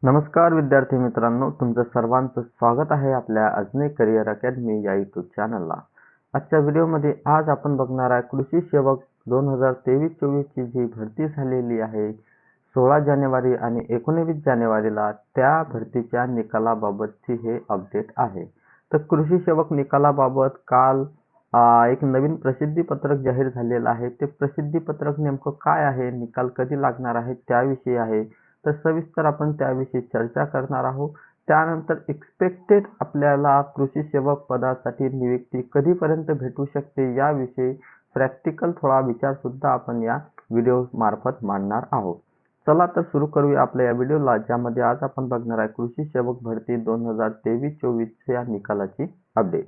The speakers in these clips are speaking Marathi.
नमस्कार विद्यार्थी मित्रांनो, तुमचं सर्वांचं स्वागत आहे आपल्या अजनी करिअर अकॅडमी या यूट्यूब चॅनलला। आजच्या व्हिडिओमध्ये आज आपण बघणार आहे कृषी सेवक 2023-24 ची जी भरती झालेली आहे 16 जानेवारी आणि 19 जानेवारीला त्या भरतीच्या निकालाबाबतची हे अपडेट आहे। तर कृषी सेवक निकालाबाबत काल एक नवीन प्रसिद्धी पत्रक जाहीर झालेलं आहे। ते प्रसिद्धी पत्रक नेमकं काय आहे, निकाल कधी लागणार आहे त्याविषयी आहे। तर सविस्तर आपण त्याविषयी चर्चा करणार आहोत। त्यानंतर एक्सपेक्टेड आपल्याला कृषी सेवक पदासाठी नियुक्ती कधीपर्यंत भेटू शकते याविषयी प्रॅक्टिकल थोडा विचार सुद्धा आपण या व्हिडिओ मार्फत मांडणार आहोत। चला तर सुरू करूया आपल्या या व्हिडिओला, ज्यामध्ये आज आपण बघणार आहे कृषी सेवक भरती 2023-24 या निकालाची अपडेट।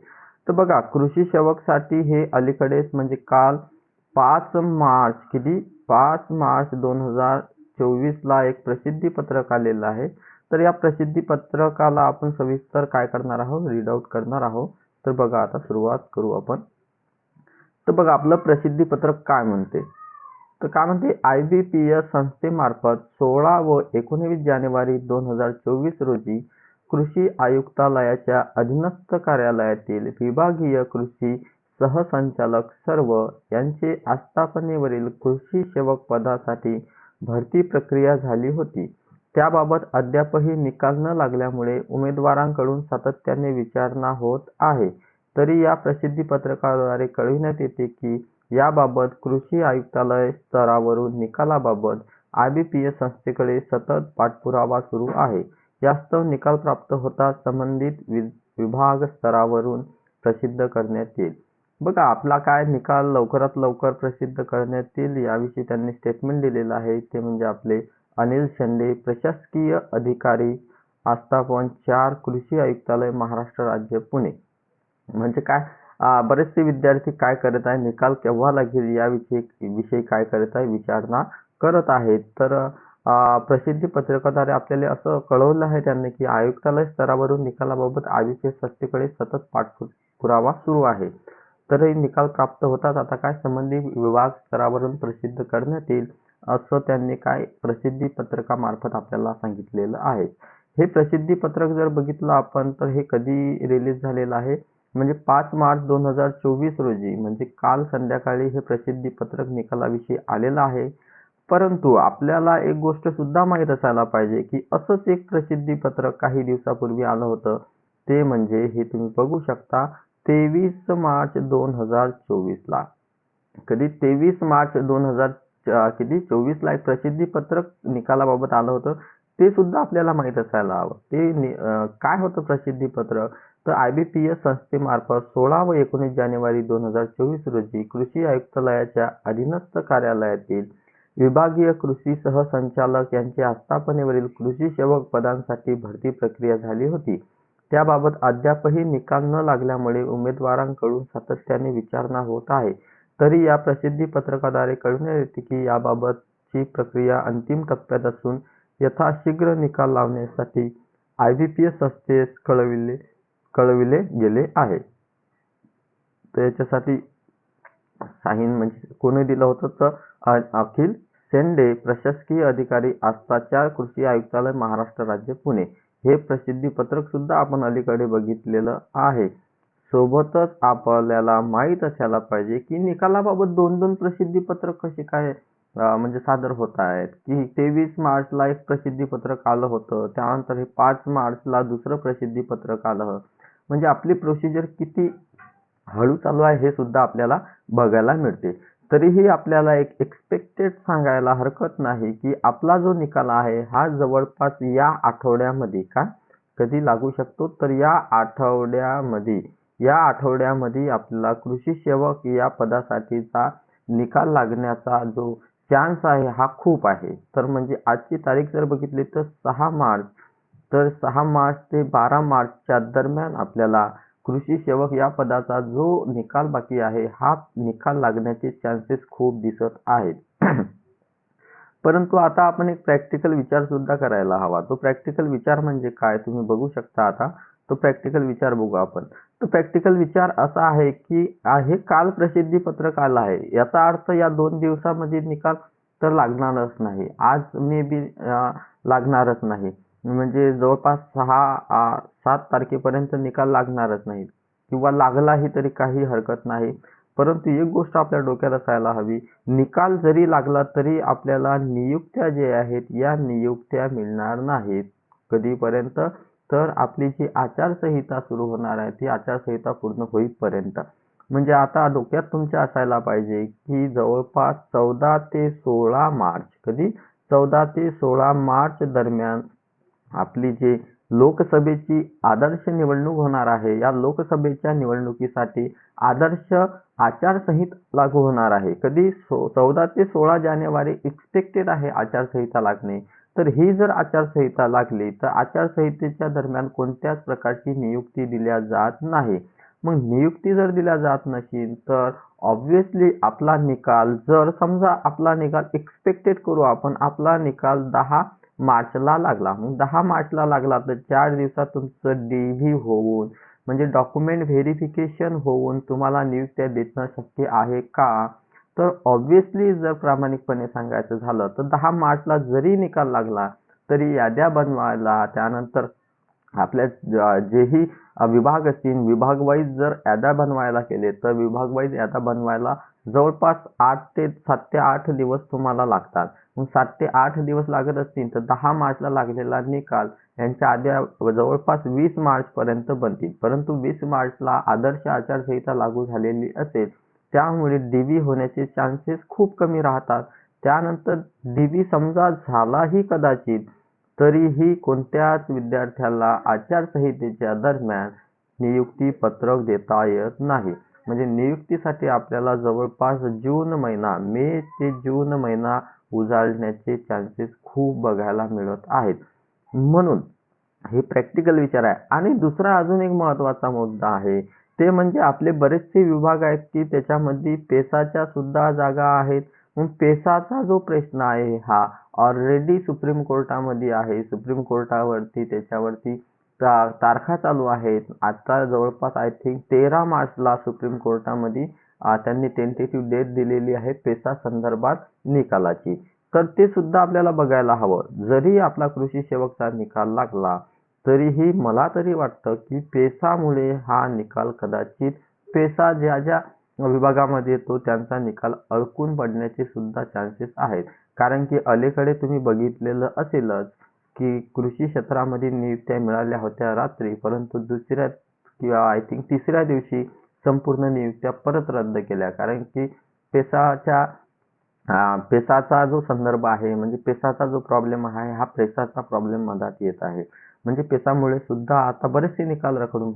तर बघा, कृषी सेवक साठी हे अलीकडेच म्हणजे काल 5 मार्च 2024 ला एक प्रसिद्धी पत्रक आलेलं आहे। तर या प्रसिद्धी पत्रकाला आपण सविस्तर काय करणार आहोत, रीड आउट करणार आहोत। तर बघा, आता सुरुवात करू आपण। तर बघा, आपलं प्रसिद्धी पत्रक काय म्हणते, तर काय म्हणते, IBPS संस्थेमार्फत 16 व 19 जानेवारी 2024 रोजी कृषी आयुक्तालयाच्या अधीनस्थ कार्यालयातील विभागीय कृषी सहसंचालक सर्व यांचे आस्थापनेवरील कृषी सेवक पदासाठी भरती प्रक्रिया झाली होती। त्याबाबत अद्यापही निकाल न लागल्यामुळे उमेदवारांकडून सातत्याने विचारणा होत आहे। तरी या प्रसिद्धी पत्रकाद्वारे कळविण्यात येते की याबाबत कृषी आयुक्तालय स्तरावरून निकालाबाबत IBPS संस्थेकडे सतत पाठपुरावा सुरू आहे। यास्तव निकाल प्राप्त होता संबंधित विभाग स्तरावरून प्रसिद्ध करण्यात येईल। बघा, आपला काय निकाल लवकरात लवकर प्रसिद्ध करण्यात येईल याविषयी त्यांनी स्टेटमेंट दिलेलं आहे। ते म्हणजे आपले अनिल शेंडे, प्रशासकीय अधिकारी, आस्थापन 4, कृषी आयुक्तालय, महाराष्ट्र राज्य, पुणे। म्हणजे काय, बरेचसे विद्यार्थी काय करत आहे, निकाल केव्हा लागेल याविषयी काय करत आहे, विचारणा करत आहेत। तर प्रसिद्धी पत्रकाद्वारे आपल्याला असं कळवलं आहे त्यांनी की आयुक्तालय स्तरावरून निकालाबाबत IBPS संस्थेकडे सतत पाठपुरावा सुरू आहे। तर हे निकाल प्राप्त होतात आता काय संबंधित विभाग स्तरावरून प्रसिद्ध करण्यात येईल, असं त्यांनी काय प्रसिद्धी पत्रकामार्फत आपल्याला सांगितलेलं आहे। हे प्रसिद्धी पत्रक जर बघितलं आपण तर हे कधी रिलीज झालेलं आहे, म्हणजे 5 मार्च 2024 रोजी, म्हणजे काल संध्याकाळी हे प्रसिद्धी पत्रक निकालाविषयी आलेलं आहे। परंतु आपल्याला एक गोष्ट सुद्धा माहीत असायला पाहिजे की असंच एक प्रसिद्धी पत्रक काही दिवसापूर्वी आलं होतं। ते म्हणजे हे तुम्ही बघू शकता 23 मार्च 2024 ला। कधी 23 मार्च 2024 ला एक प्रसिद्धी पत्रक निकालाबाबत आलं होतं, ते सुद्धा आपल्याला माहीत असायला हवं। ते काय होतं प्रसिद्धी पत्रक, तर IBPS संस्थेमार्फत 16 व 19 जानेवारी 2024 रोजी कृषी आयुक्तालयाच्या अधीनस्थ कार्यालयातील विभागीय कृषी सहसंचालक यांच्या आस्थापनेवरील कृषी सेवक पदांसाठी भरती प्रक्रिया झाली होती। त्याबाबत अद्यापही निकाल न लागल्यामुळे उमेदवारांकडून सातत्याने विचारणा होत आहे। तरी या प्रसिद्धी पत्रकाद्वारे कळविण्यात येते की याबाबतची प्रक्रिया अंतिम टप्प्यात असून यथाशीघ्र निकाल लावण्यासाठी IBPS संस्थेस कळविले गेले आहे। तर याच्यासाठी साइन म्हणजे कोणी दिलं होतं, तर अखिल शेंडे, प्रशासकीय अधिकारी, आस्थाच्या कृषी आयुक्तालय, महाराष्ट्र राज्य, पुणे। हे प्रसिद्धी पत्रक सुद्धा आपण अलीकडे बघितलेलं आहे। सोबतच आपल्याला माहीत असायला पाहिजे की निकालाबाबत 2 प्रसिद्धी पत्रक कसे काय म्हणजे सादर होत आहेत, की 23 मार्चला एक प्रसिद्धी पत्रक आलं होतं, त्यानंतर हे 5 मार्चला दुसरं प्रसिद्धी पत्रक आलं। म्हणजे आपली प्रोसिजर किती हळू चालू आहे हे सुद्धा आपल्याला बघायला मिळते। तरीही आपल्याला एक एक्सपेक्टेड सांगायला हरकत नाही की आपला जो निकाल आहे हा जवळपास या आठवड्यामध्ये कधी लागू शकतो, तर या आठवड्यामध्ये आपल्याला कृषी सेवक या पदासाठीचा निकाल लागण्याचा जो चान्स आहे हा खूप आहे। तर म्हणजे आजची तारीख जर बघितली तर 6 मार्च, तर 6 मार्च ते 12 मार्चच्या दरम्यान आपल्याला कृषी सेवक या पदाचा जो निकाल बाकी आहे हा निकाल लागण्याचे चान्सेस खूप दिसत आहेत। परंतु आता आपण एक प्रॅक्टिकल विचार सुद्धा करायला हवा। तो प्रॅक्टिकल विचार म्हणजे काय, तुम्ही बघू शकता। आता तो प्रॅक्टिकल विचार बघू आपण। तो प्रॅक्टिकल विचार असा आहे की हे काल प्रसिद्धी पत्रक आलं आहे, याचा अर्थ या 2 दिवसामध्ये निकाल तर लागणारच नाही, आज मे बी लागणारच नाही। म्हणजे जवळपास 7 तारखेपर्यंत निकाल लागणारच नाही किंवा लागलाही तरी काही हरकत नाही. परंतु एक गोष्ट आपल्या डोक्यात असायला हवी, निकाल जरी लागला तरी आपल्याला नियुक्त्या जे आहेत या नियुक्त्या मिळणार नाहीत. कधीपर्यंत? तर आपली जी आचारसंहिता सुरू होणार आहे ती आचारसंहिता पूर्ण होईपर्यंत. म्हणजे आता डोक्यात तुमच्या असायला पाहिजे की जवळपास 14 ते 16 मार्च, कधी? 14 ते 16 मार्च दरम्यान आपली जी लोकसभेची आदर्श निवडणूक होणार आहे, या लोकसभेच्या निवडणुकीसाठी आदर्श आचारसंहिता लागू होणार आहे. कधी? 14 ते 16 जानेवारी एक्सपेक्टेड आहे आचारसंहिता लागणे. तर ही जर आचारसंहिता लागली तर आचारसंहितेच्या दरम्यान कोणत्याच प्रकारची नियुक्ती दिल्या जात नाही. मग नियुक्ती जर दिल्या जात नसेल तर ऑब्व्हियसली आपला निकाल, जर समजा आपला निकाल एक्सपेक्टेड करू आपण, आपला निकाल 10 मार्चला लागला. मग 10 मार्चला लागला तर 4 दिवसात तुमचं DV होऊन, म्हणजे डॉक्युमेंट व्हेरिफिकेशन होऊन तुम्हाला नियुक्त्या देणं शक्य आहे का? तर ऑब्व्हियसली जर प्रामाणिकपणे सांगायचं झालं तर 10 मार्चला जरी निकाल लागला तरी याद्या बनवायला, त्यानंतर आपल्या जेही विभाग असतील, विभाग वाईज जर याद्या बनवायला केले तर विभाग वाईज याद्या बनवायला जवळपास 7 ते 8 दिवस तुम्हाला लागतात. मग 7 ते 8 दिवस लागत असतील तर 10 मार्चला लागलेला निकाल यांच्या आद्या जवळपास 20 मार्चपर्यंत बनतील. परंतु 20 मार्चला आदर्श आचारसंहिता लागू झालेली असेल, त्यामुळे DV होण्याचे चान्सेस खूप कमी राहतात. त्यानंतर DV समजा झालाही कदाचित तरीही कोणत्याच विद्यार्थ्याला आचारसंहितेच्या दरम्यान नियुक्ती पत्रक देता येत नाही. म्हणजे नियुक्तीसाठी आपल्याला जवळपास जून महिना, मे ते जून महिना उजाडण्याचे चान्सेस खूप बघायला मिळत आहेत. म्हणून हे प्रॅक्टिकल विचार आहे. आणि दुसरा अजून एक महत्त्वाचा मुद्दा आहे, ते म्हणजे आपले बरेचसे विभाग आहेत की त्याच्यामध्ये पेसाच्या सुद्धा जागा आहेत. मग पेसाचा जो प्रश्न आहे हा ऑलरेडी सुप्रीम कोर्टामध्ये आहे. सुप्रीम कोर्टावरती त्याच्यावरती तारखा चालू आहेत. आता जवळपास आय थिंक 13 मार्चला सुप्रीम कोर्टामध्ये त्यांनी टेंटेटिव्ह डेट दिलेली आहे पेसा संदर्भात निकालाची. तर ते सुद्धा आपल्याला बघायला हवं. जरी आपला कृषी सेवकचा निकाल लागला तरीही मला तरी वाटतं की पेसामुळे हा निकाल कदाचित, पेसा ज्या ज्या विभागामध्ये येतो त्यांचा निकाल अडकून पडण्याचे सुद्धा चान्सेस आहेत. कारण की अलीकडे तुम्ही बघितलेलं असेलच की कृषी क्षेत्रामध्ये नियुक्त्या मिळाल्या होत्या रात्री, परंतु दुसऱ्या किंवा आय थिंक तिसऱ्या दिवशी संपूर्ण नियुक्त्या परत रद्द केल्या. कारण की पेसाच्या पेसाचा जो संदर्भ आहे, म्हणजे पेसाचा जो प्रॉब्लेम आहे हा पेसाचा प्रॉब्लेम मधात येत आहे. म्हणजे पेसामुळे सुद्धा आता बरेचसे निकाल रखडून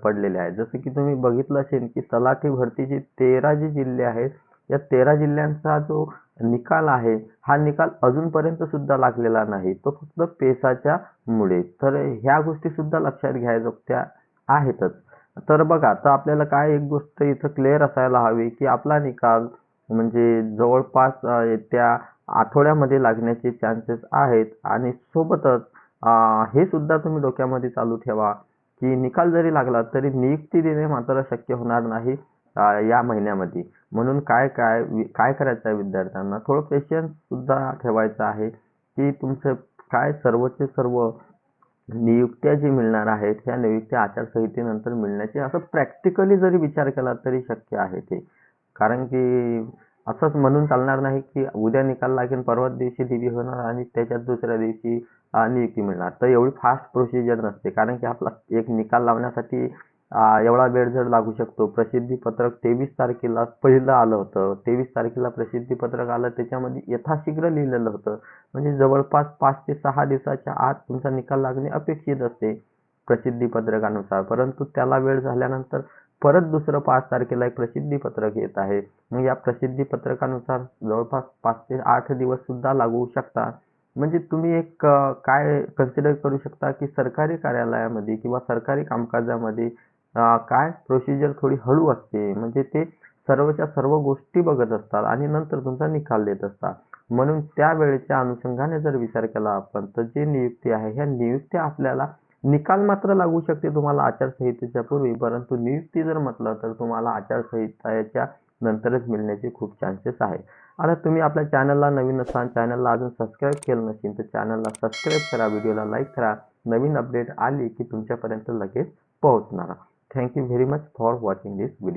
पडलेले आहेत. जसं की तुम्ही बघितलं असेल की तलाठी भरतीचे 13 जे जिल्हे आहेत, या 13 जिल्ह्यांचा जो निकाल आहे हा निकाल अजूनपर्यंत सुद्धा लागलेला नाही, तो फक्त पेसाच्या मुळे. तर ह्या गोष्टी सुद्धा लक्षात घ्यायच्या आहेतच. तर बघा, आता आपल्याला काय एक गोष्ट इथं क्लिअर असायला हवी की आपला निकाल म्हणजे जवळपास येत्या आठवड्यामध्ये लागण्याचे चान्सेस आहेत. आणि सोबतच हे सुद्धा तुम्ही डोक्यामध्ये चालू ठेवा की निकाल जरी लागला तरी नियुक्ती देणे मात्र शक्य होणार नाही या महिन्यामध्ये. म्हणून काय करायचं आहे विद्यार्थ्यांना, थोडं पेशन्स सुद्धा ठेवायचं आहे की तुमचं काय सर्वचे सर्व नियुक्त्या जी मिळणार आहेत ह्या नियुक्त्या आचारसंहितेनंतर मिळण्याचे, असं प्रॅक्टिकली जरी विचार केला तरी शक्य आहे ते. कारण की असंच म्हणून चालणार नाही की उद्या निकाल लागेल, परवा दिवशी DV होणार आणि त्याच्यात दुसऱ्या दिवशी नियुक्ती मिळणार. तर एवढी फास्ट प्रोसिजर नसते. कारण की आपला एक निकाल लावण्यासाठी एवढा वेळ जर लागू शकतो. प्रसिद्धी पत्रक 23 तारखेला पहिलं आलं होतं. 23 तारखेला प्रसिद्धी पत्रक आलं, त्याच्यामध्ये यथाशीघ्र लिहिलेलं होतं. म्हणजे जवळपास 5 ते 6 दिवसाच्या आत तुमचा निकाल लागणे अपेक्षित असते प्रसिद्धी पत्रकानुसार. परंतु त्याला वेळ झाल्यानंतर परत दुसरं 5 तारखेला एक प्रसिद्धी पत्रक येत आहे. मग या प्रसिद्धी पत्रकानुसार जवळपास 5 ते 8 दिवस सुद्धा लागू शकतात. म्हणजे तुम्ही एक काय कन्सिडर करू शकता की सरकारी कार्यालयामध्ये किंवा सरकारी कामकाजामध्ये काय प्रोसिजर थोडी हळू असते. म्हणजे ते सर्वच्या सर्व गोष्टी बघत असतात आणि नंतर तुमचा निकाल देत असतात. म्हणून त्या वेळेच्या अनुषंगाने जर विचार केला आपण तर जे नियुक्ती आहे ह्या नियुक्त्या आपल्याला, निकाल मात्र लागू शकते तुम्हाला आचारसंहितेच्या पूर्वी, परंतु नियुक्ती जर म्हटलं तर तुम्हाला आचारसंहितेच्या नंतरच मिळण्याचे खूप चान्सेस आहे. आता तुम्ही आपल्या चॅनलला नवीन असाल, चॅनलला अजून सबस्क्राईब केलं नसेल तर चॅनलला सबस्क्राईब करा, व्हिडिओला लाईक करा. नवीन अपडेट आली की तुमच्यापर्यंत लगेच पोहोचणार. Thank you very much for watching this video.